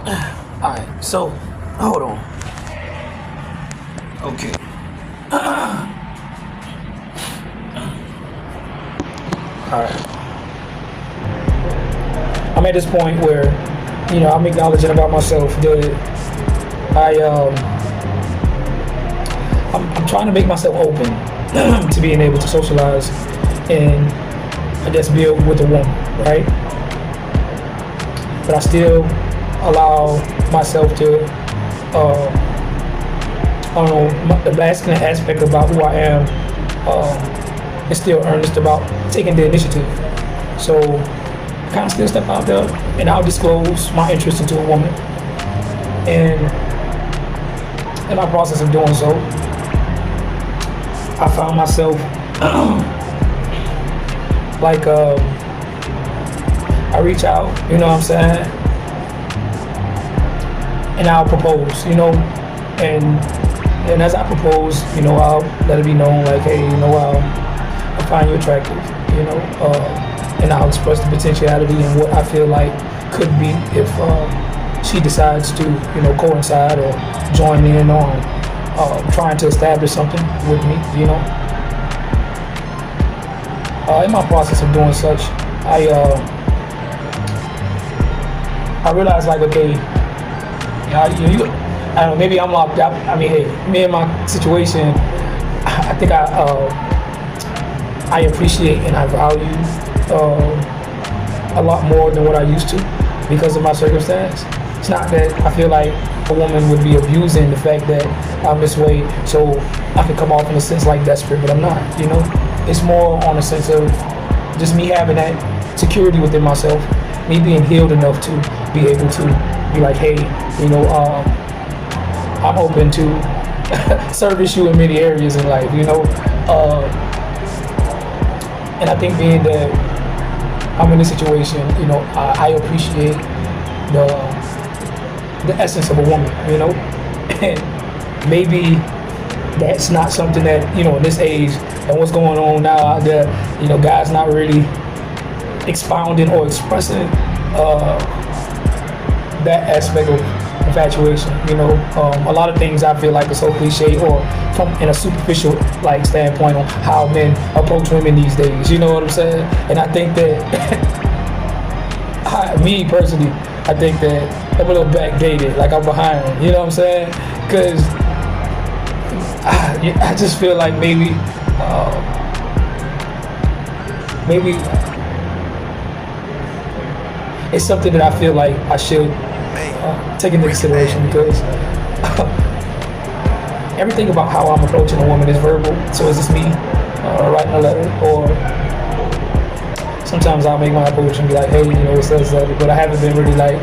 Alright, so hold on. Okay. Alright. I'm at this point where, I'm acknowledging about myself that I'm trying to make myself open to being able to socialize and I guess build with a woman, right? But I still allow myself to, I don't know, the masculine aspect about who I am is still earnest about taking the initiative. So I kind of still step out there and I'll disclose my interest into a woman. And in my process of doing so, I found myself I reach out, you know what I'm saying? And I'll propose, and as I propose, I'll let it be known like, hey, I find you attractive, and I'll express the potentiality and what I feel like could be if she decides to, coincide or join in on trying to establish something with me, in my process of doing such, I realized like, okay, I don't know, maybe I'm locked up. I mean, hey, me and my situation, I think I appreciate and I value a lot more than what I used to because of my circumstance. It's not that I feel like a woman would be abusing the fact that I'm this way so I can come off in a sense like desperate, but I'm not, It's more on a sense of just me having that security within myself, me being healed enough to be able to be like, hey, I'm open to service you in many areas in life, and I think being that I'm in this situation, I appreciate the essence of a woman, and maybe that's not something that, in this age and what's going on now out there, guys not really expounding or expressing that aspect of infatuation. A lot of things I feel like are so cliche or from in a superficial like standpoint on how men approach women these days. You know what I'm saying? And I think that me personally, I think that I'm a little backdated, like I'm behind. You know what I'm saying? Because I just feel like maybe it's something that I feel like I should take into consideration because everything about how I'm approaching a woman is verbal. So is this me writing a letter, or sometimes I'll make my approach and be like, hey, it says that, but I haven't been really like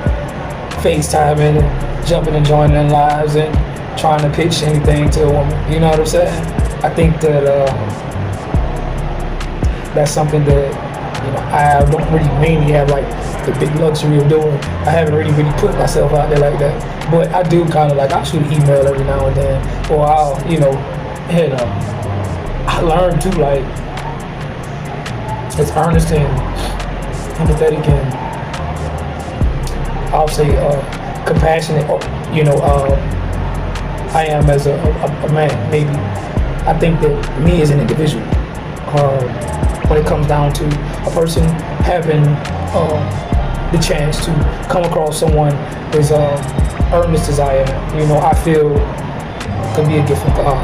FaceTiming and jumping and joining in lives and trying to pitch anything to a woman. You know what I'm saying? I think that that's something that I don't really mainly have like the big luxury of doing. I haven't really put myself out there like that, but I do kind of like I shoot email every now and then, or I'll and I learned too, like, as earnest and empathetic and I'll say compassionate, I am as a man, maybe. I think that me as an individual, when it comes down to a person having the chance to come across someone as earnest as I am, I feel could be a gift from God,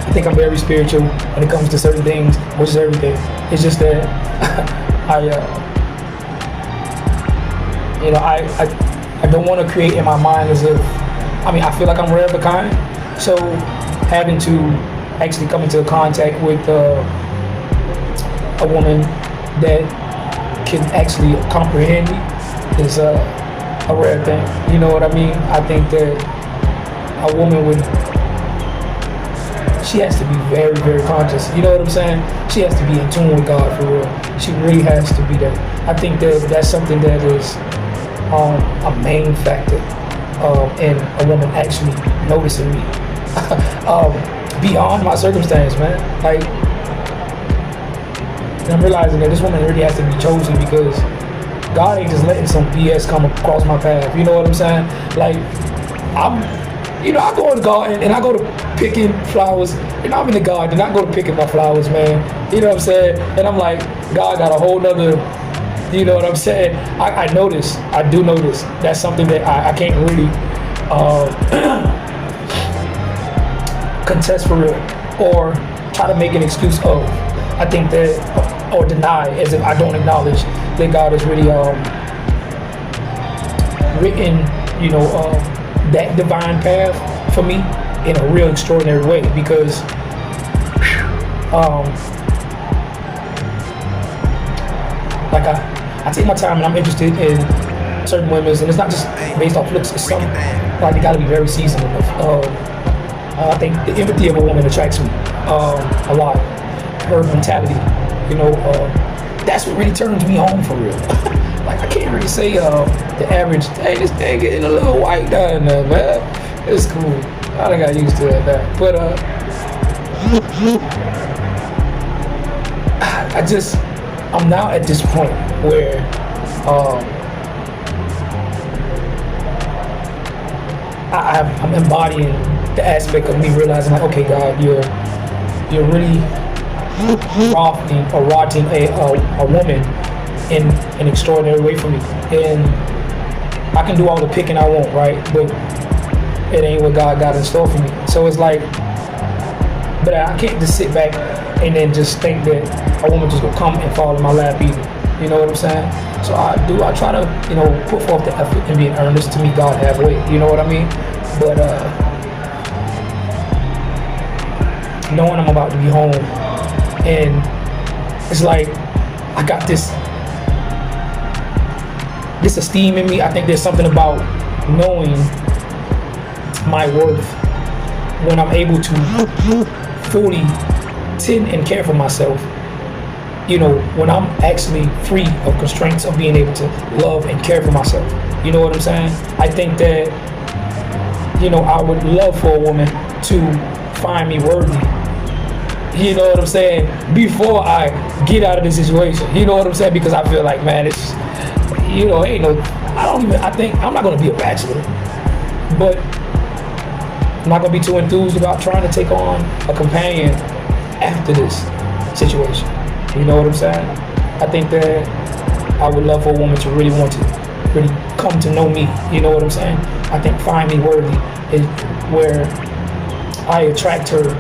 I think I'm very spiritual when it comes to certain things, which is everything. It's just that I don't want to create in my mind as if, I feel like I'm rare of a kind. So having to actually come into contact with a woman that can actually comprehend me is a rare thing. You know what I mean? I think that a woman she has to be very, very conscious. You know what I'm saying? She has to be in tune with God for real. She really has to be there. I think that that's something that is a main factor in a woman actually noticing me. Beyond my circumstance, man. Like, and I'm realizing that this woman really has to be chosen because God ain't just letting some BS come across my path. You know what I'm saying? Like, I'm, I go in the garden and I go to picking flowers, and I'm in the garden and I go to picking my flowers, man. You know what I'm saying? And I'm like, God got a whole nother, you know what I'm saying? I notice, I do notice. That's something that I can't really contest for real or try to make an excuse of. I think that, or deny as if I don't acknowledge that God has really written, that divine path for me in a real extraordinary way, because like I take my time and I'm interested in certain women, and it's not just based off looks. It's something like they got to be very seasoned enough. I think the empathy of a woman attracts me a lot. Her mentality, that's what really turns me on for real. Like, I can't really say the average, hey, this thing getting a little white down there, man. It's cool. I done got used to it now. But I'm now at this point where I'm embodying the aspect of me realizing, like, okay, God, you're really rotting a woman in an extraordinary way for me, and I can do all the picking I want, right? But it ain't what God got in store for me. So it's like, but I can't just sit back and then just think that a woman just gonna come and fall in my lap either. You know what I'm saying? So I try to, put forth the effort and be earnest to meet God halfway. You know what I mean? But knowing I'm about to be home, and it's like I got this esteem in me. I think there's something about knowing my worth when I'm able to fully tend and care for myself. When I'm actually free of constraints of being able to love and care for myself. You know what I'm saying? I think that, I would love for a woman to find me worthy. You know what I'm saying? Before I get out of the situation. You know what I'm saying? Because I feel like, man, it's, I think I'm not going to be a bachelor. But I'm not going to be too enthused about trying to take on a companion after this situation. You know what I'm saying? I think that I would love for a woman to really want to really come to know me. You know what I'm saying? I think find me worthy is where I attract her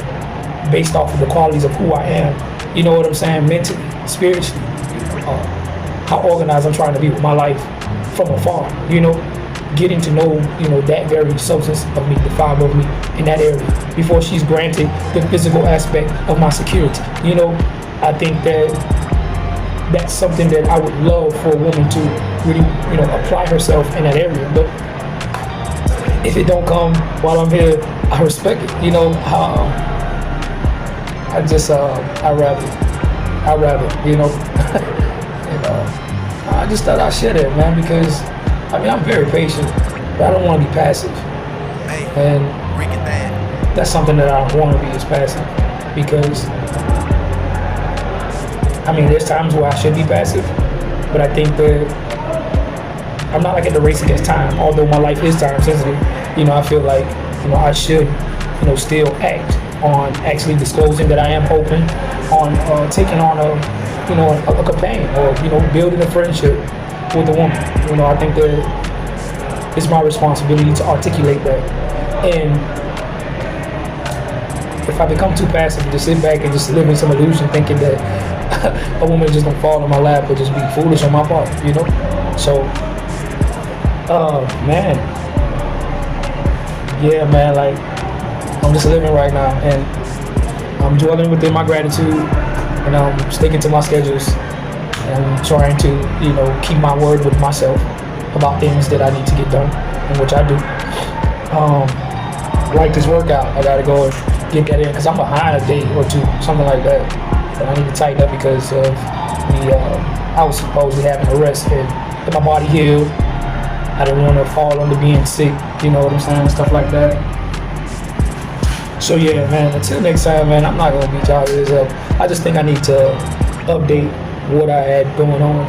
based off of the qualities of who I am. You know what I'm saying? Mentally, spiritually, how organized I'm trying to be with my life from afar. Getting to know, that very substance of me, the fiber of me in that area before she's granted the physical aspect of my security. I think that that's something that I would love for a woman to really, apply herself in that area. But if it don't come while I'm here, I respect it. I rather, I just thought I'd share that, man, because I'm very patient, but I don't want to be passive. And that's something that I don't want to be, is passive, because there's times where I should be passive, but I think that I'm not like at the race against time, although my life is time sensitive. I feel like, I should, still act on actually disclosing that I am open, on taking on a companion, or, building a friendship with a woman. I think that it's my responsibility to articulate that. And if I become too passive and just sit back and just live in some illusion thinking that a woman just gonna fall in my lap or just be foolish on my part, So, man. Yeah, man, like, I'm just living right now, and I'm dwelling within my gratitude, and I'm sticking to my schedules, and I'm trying to, keep my word with myself about things that I need to get done, and which I do. Like this workout, I gotta go and get that in, because I'm behind a day or two, something like that. And I need to tighten up because of I was supposedly having a rest, and my body healed. I didn't want to fall under being sick, you know what I'm saying, stuff like that. So yeah, man, until next time, man, I'm not gonna beat y'all this up. I just think I need to update what I had going on.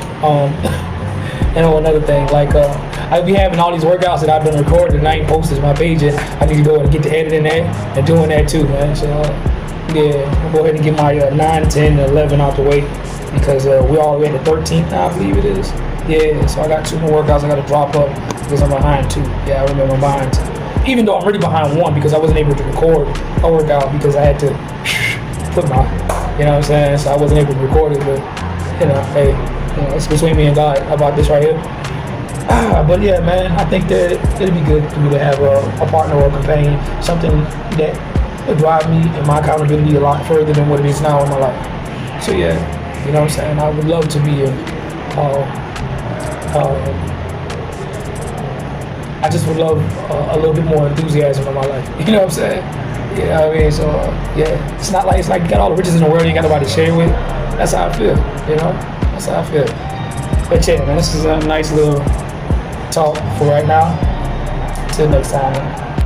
another thing, like I be having all these workouts that I've been recording and I ain't posted to my page yet. I need to go and get the editing there and doing that too, man. So yeah, I'll go ahead and get my 9, 10, and 11 out the way because we're all the way at the 13th now, I believe it is. Yeah, so I got 2 more workouts I got to drop up because I'm behind 2. Yeah, I remember I'm behind 2. Even though I'm already behind 1 because I wasn't able to record a workout because I had to put my, you know what I'm saying? So I wasn't able to record it, but hey, it's between me and God about this right here. But yeah, man, I think that it'll be good for me to have a partner or a companion, something that will drive me and my accountability a lot further than what it is now in my life. So yeah, you know what I'm saying? I would love to be I just would love a little bit more enthusiasm in my life. You know what I'm saying? Yeah, I mean, so yeah, it's like you got all the riches in the world, you ain't got nobody to share with. That's how I feel, you know? That's how I feel. But yeah, man, this is a nice little talk for right now. Till next time.